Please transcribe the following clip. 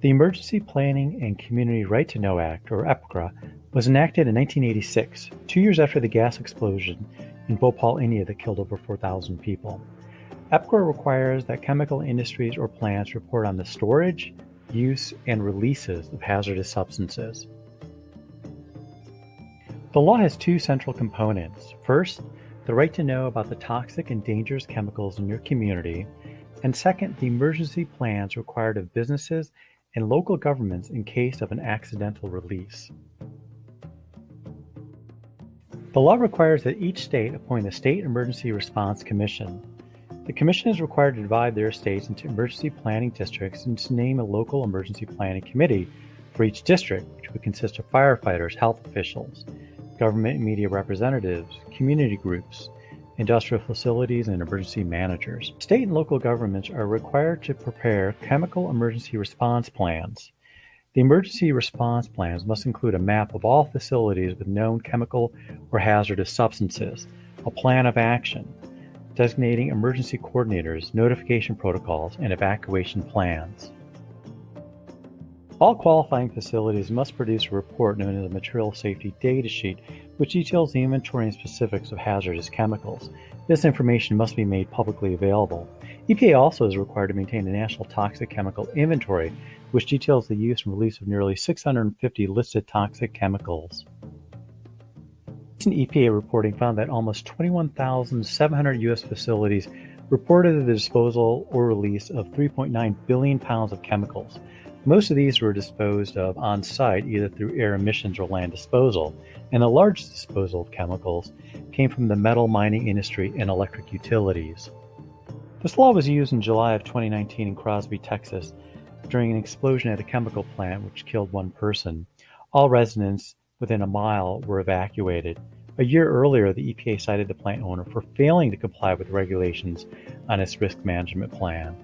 The Emergency Planning and Community Right to Know Act, or EPCRA, was enacted in 1986, 2 years after the gas explosion in Bhopal, India that killed over 4,000 people. EPCRA requires that chemical industries or plants report on the storage, use, and releases of hazardous substances. The law has two central components. First, the right to know about the toxic and dangerous chemicals in your community, and second, the emergency plans required of businesses and local governments in case of an accidental release. The law requires that each state appoint a State Emergency Response Commission. The commission is required to divide their states into emergency planning districts and to name a local emergency planning committee for each district, which would consist of firefighters, health officials, government and media representatives, community groups, industrial facilities, and emergency managers. State and local governments are required to prepare chemical emergency response plans. The emergency response plans must include a map of all facilities with known chemical or hazardous substances, a plan of action, designating emergency coordinators, notification protocols, and evacuation plans. All qualifying facilities must produce a report known as a Material Safety Data Sheet, which details the inventory and specifics of hazardous chemicals. This information must be made publicly available. EPA also is required to maintain a National Toxic Chemical Inventory, which details the use and release of nearly 650 listed toxic chemicals. Recent EPA reporting found that almost 21,700 U.S. facilities reported the disposal or release of 3.9 billion pounds of chemicals. Most of these were disposed of on-site, either through air emissions or land disposal, and the largest disposal of chemicals came from the metal mining industry and electric utilities. This law was used in July of 2019 in Crosby, Texas, during an explosion at a chemical plant which killed one person. All residents within a mile were evacuated. A year earlier, the EPA cited the plant owner for failing to comply with regulations on its risk management plan.